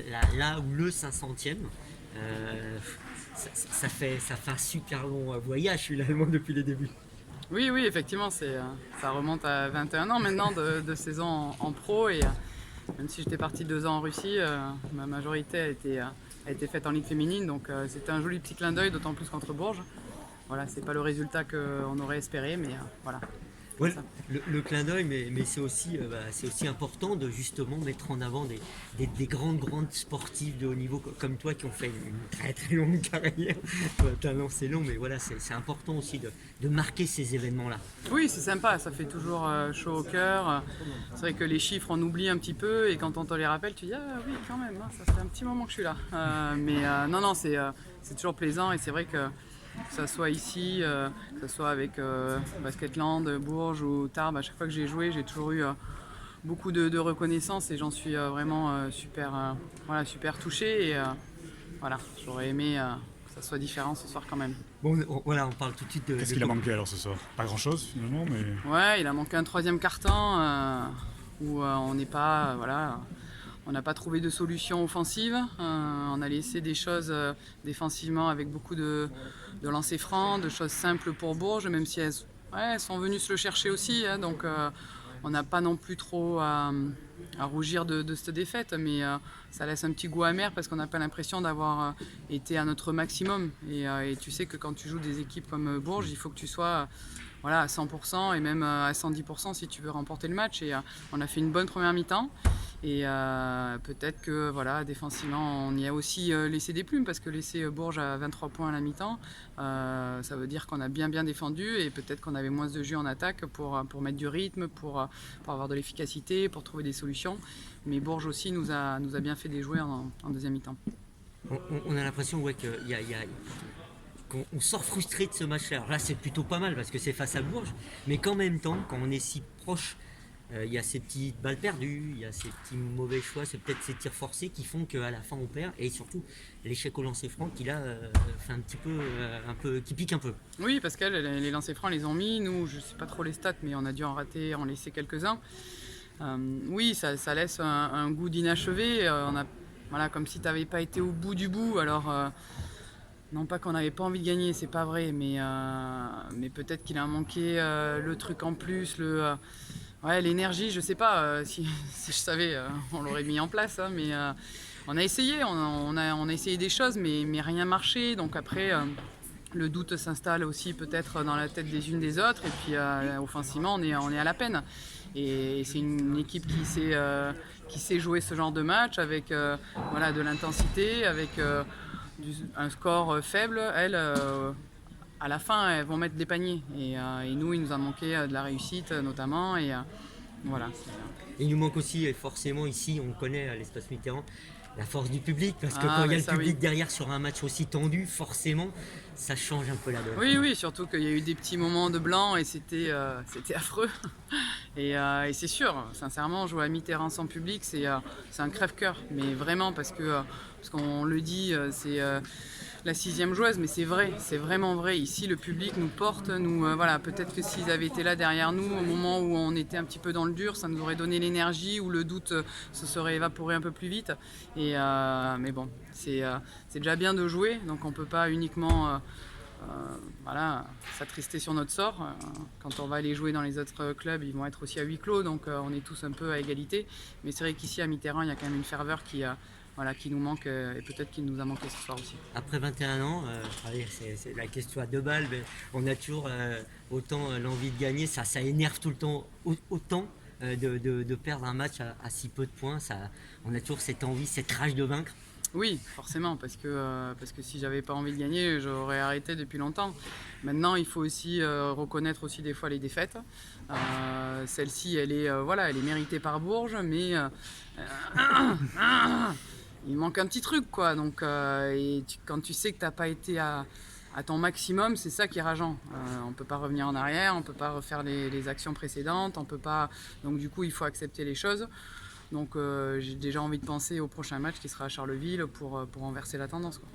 là où le 500e. Ça fait un super long voyage finalement depuis les débuts. Oui, oui, effectivement, ça remonte à 21 ans maintenant de saison en pro. Et même si j'étais parti 2 ans en Russie, ma majorité a été faite en Ligue féminine. Donc c'était un joli petit clin d'œil, d'autant plus contre Bourges. Voilà, c'est pas le résultat qu'on aurait espéré, mais voilà, c'est Ouais, ça. le clin d'œil, mais c'est aussi important de justement mettre en avant des grandes sportives de haut niveau comme toi qui ont fait une très très longue carrière. Talent c'est long, mais voilà, c'est important aussi de marquer ces événements-là. Oui, c'est sympa, ça fait toujours chaud au cœur. C'est vrai que les chiffres, on oublie un petit peu, et quand on te les rappelle, tu dis ah oui, quand même, hein, ça fait un petit moment que je suis là. Mais non, non, c'est toujours plaisant, et c'est vrai que ça soit ici, que ce soit avec Basketland, Bourges ou Tarbes, à chaque fois que j'ai joué, j'ai toujours eu beaucoup de reconnaissance, et j'en suis vraiment voilà, super touché. Et voilà, j'aurais aimé que ça soit différent ce soir quand même. Bon, voilà, on parle tout de suite Qu'est-ce de qu'il a manqué alors ce soir? Pas grand-chose finalement, mais Ouais, il a manqué un troisième carton où on n'est pas, voilà, on n'a pas trouvé de solution offensive. On a laissé des choses défensivement avec beaucoup de lancers francs, de choses simples pour Bourges, même si elles sont venues se le chercher aussi. Hein. Donc on n'a pas non plus trop à rougir de cette défaite, mais ça laisse un petit goût amer parce qu'on n'a pas l'impression d'avoir été à notre maximum. Et tu sais que quand tu joues des équipes comme Bourges, il faut que tu sois voilà, à 100% et même à 110% si tu veux remporter le match. Et on a fait une bonne première mi-temps. Et peut-être que voilà, défensivement, on y a aussi laissé des plumes parce que laisser Bourges à 23 points à la mi-temps, ça veut dire qu'on a bien défendu, et peut-être qu'on avait moins de jus en attaque pour mettre du rythme, pour avoir de l'efficacité, pour trouver des solutions. Mais Bourges aussi nous a bien fait déjouer en deuxième mi-temps. on a l'impression ouais, qu'on on sort frustré de ce match-là. Alors là, c'est plutôt pas mal parce que c'est face à Bourges, mais qu'en même temps, quand on est si proche, il y a ces petites balles perdues, il y a ces petits mauvais choix, c'est peut-être ces tirs forcés qui font qu'à la fin on perd, et surtout l'échec au lancer franc qui là fait un peu, qui pique un peu. Oui, parce que les lancers francs les ont mis. Nous, je ne sais pas trop les stats, mais on a dû en laisser quelques-uns. Oui, ça laisse un goût d'inachevé. Voilà, comme si tu n'avais pas été au bout du bout. Alors, non pas qu'on n'avait pas envie de gagner, c'est pas vrai, mais peut-être qu'il a manqué le truc en plus, ouais, l'énergie, je sais pas. Si je savais, on l'aurait mis en place. Hein, mais on a essayé, on a essayé des choses, mais rien marché. Donc après, le doute s'installe aussi peut-être dans la tête des unes des autres. Et puis offensivement, on est à la peine. Et c'est une équipe qui sait jouer ce genre de match avec voilà, de l'intensité, avec un score faible. Elles, à la fin, elles vont mettre des paniers. Et nous, il nous a manqué de la réussite notamment. Et voilà. Et il nous manque aussi, et forcément ici, on connaît à l'espace Mitterrand, la force du public, parce que Ah, quand il y a mais le ça, public oui. derrière sur un match aussi tendu, forcément, ça change un peu la donne. Oui, oui, surtout qu'il y a eu des petits moments de blanc et c'était affreux. Et c'est sûr, sincèrement, jouer à mi-terrain sans public, c'est un crève-cœur. Mais vraiment, parce qu'on le dit, c'est la 6e joueuse, mais c'est vrai, c'est vraiment vrai. Ici, le public nous porte. Voilà, peut-être que s'ils avaient été là derrière nous, au moment où on était un petit peu dans le dur, ça nous aurait donné l'énergie, ou le doute se serait évaporé un peu plus vite. Mais bon, c'est déjà bien de jouer, donc on ne peut pas uniquement voilà, s'attrister sur notre sort. Quand on va aller jouer dans les autres clubs, ils vont être aussi à huis clos, donc on est tous un peu à égalité. Mais c'est vrai qu'ici à mi-terrain, il y a quand même une ferveur voilà, qui nous manque, et peut-être qu'il nous a manqué ce soir aussi. Après 21 ans, allez, c'est la question à 2 balles, mais on a toujours autant l'envie de gagner, ça énerve tout le temps, autant de perdre un match à si peu de points, on a toujours cette envie, cette rage de vaincre. Oui, forcément, parce que si j'avais pas envie de gagner, j'aurais arrêté depuis longtemps. Maintenant, il faut aussi reconnaître aussi des fois les défaites. Celle-ci, voilà, elle est méritée par Bourges, mais il manque un petit truc, quoi. Donc, quand tu sais que t'as pas été à ton maximum, c'est ça qui est rageant. On peut pas revenir en arrière, on peut pas refaire les actions précédentes, on peut pas. Donc du coup, il faut accepter les choses. Donc j'ai déjà envie de penser au prochain match qui sera à Charleville pour renverser la tendance, quoi.